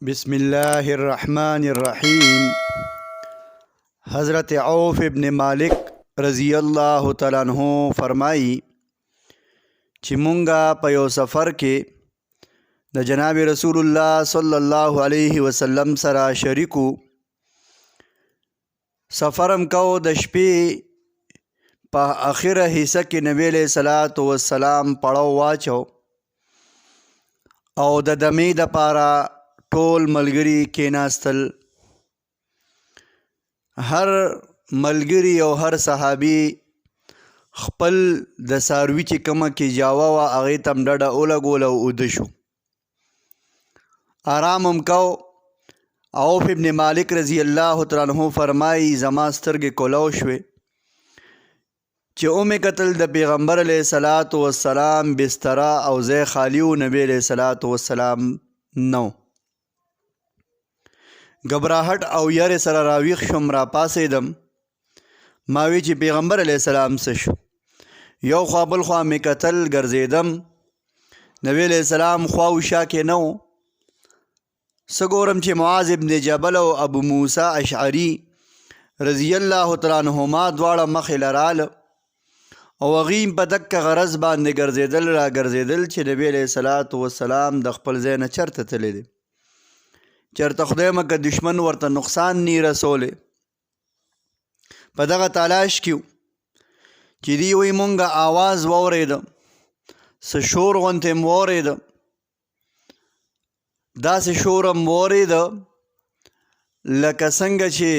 بسم الله الرحمن الرحیم. حضرت عوف ابن مالک رضی اللہ تعالیٰ عنہ فرمائی چې مونږه په یو سفر کې د جناب رسول الله صلی الله علیه وسلم سره شریکو. سفرم کو د شپې په اخره حصہ کې نبی علیہ الصلوۃ والسلام پړاو واچو او د دمې د پاره ټول ملګری کېناستل. هر ملګری او هر صحابي خپل د ساروي چې کومه کې جاوا وه هغې ته هم ډډه ولګول او اوده شو. آرام هم کو. عوف ابن مالک رضی الله تعالی عنہ فرمایي زما سترګې کولو شوې چې مې کتل د پیغمبر علیه الصلاۃ والسلام بستره او ځای خالي و، نبی علیه الصلاۃ والسلام نو. غبراهټ او یارې سره راویښ شوم، را پاسېدم. ما وی چې پیغمبر علیه السلام څه شو؟ یو خوا بل خوا مې کتل، ګرځېدم. نبی علیه السلام خوا و شا کې نه و. څه ګورم چې معاذ ابن جبل او ابو موسی اشعري رضی الله تعالی عنهما دواړه مخې له راله او هغوی په دکه غرض باندې ګرځېدل را ګرځېدل چې نبی علیه الصلاۃ والسلام د خپل ځای نه چرته تللی دی، چرته خدای مکه دشمن ورته نقصان نی رسولی. په دغه تلاش کې چې دی وی مونږه آواز واورېده، څه شور غوندې م واورېده. داسې شور هم واورېده لکه څنګه چې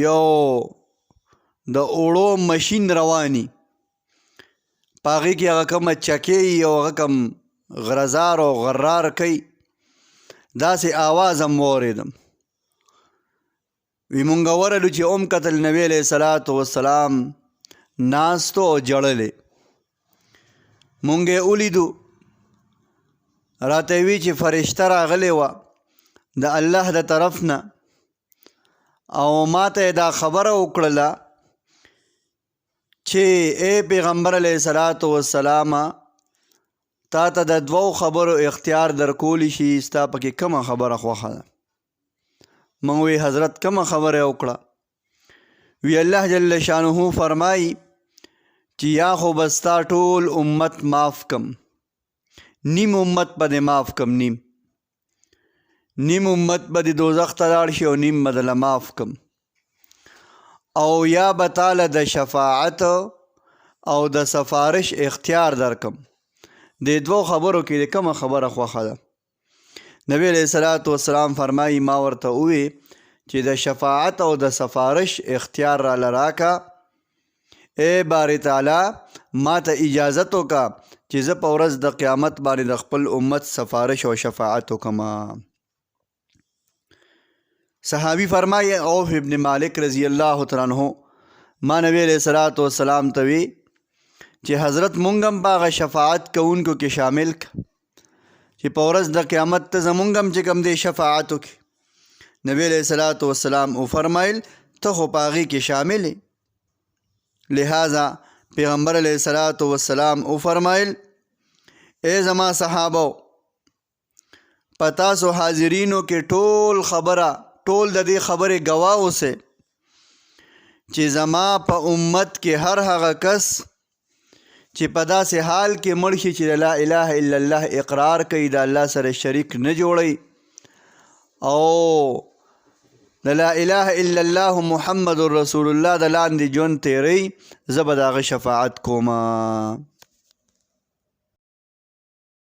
یو د اوړو مشین رواني، په هغې کې هغه کومه چکې او هغه کوم غرزار او غرار کوي، داسې آواز هم واورېدم. وی مونږ ورلو چې کتل نبی علیه الصلاۃ والسلام ناستو او جړلې. مونږ یې ولیدو، راته وی چې فرشته راغلی وه د الله د طرف نه او ما ته یې دا خبره وکړله چې ای پیغمبر علیه الصلاۃ والسلام تا ته د دوو خبرو اختیار درکولی شي، ستا پکې کومه خبره خوښه ده؟ موږ وی حضرت کومه خبره یې وکړه؟ وی الله جل شانه فرمایي چې یا خو به ستا ټول امت معاف کم، نیم امت به دې معاف کم، نیم امت به دې دوزخ ته لاړ شي او نیم به دله معاف کم، او یا به تاله د شفاعت او د سفارش اختیار درکم. د دوو خبرو کې د کومه خبره خوښه ده؟ نبی علیه الصلاۃ والسلام فرمایي ما ورته ووی چې د شفاعت او د سفارش اختیار راله راکه، ای باری تعالی ما ته اجازت وکړه چې زه په ورځ د قیامت باندې د خپل امت سفارش او شفاعت وکړم. صحابي فرمایي عوف ابن مالک رضی الله تعالی عنہ ما نبی علیه الصلاۃ والسلام ته وی چې حضرت مونږ هم په هغه شفاعت کوونکو کې شامل که چې په ورځ د قیامت ته زمونږ هم چې کوم دی شفاعت وکړي. نبی علیه الصلاۃ والسلام وفرمایل ته خو په هغې کې شامل یې. لہذا پیغمبر علیه الصلاۃ والسلام وفرمایل ای زما صحابو په تاسو حاضرینو کې ټول خبره، ټول د دې خبرې ګواه اوسئ چې زما په امت کې هر هغه کس چې په داسې حال کې مړ شي چې لا اله الا الله اقرار کوي، د الله سره شریک نه جوړوي او د لا اله الا الله محمد رسول الله د لاندې ژوند تیری، زه به د هغه شفاعت کوم.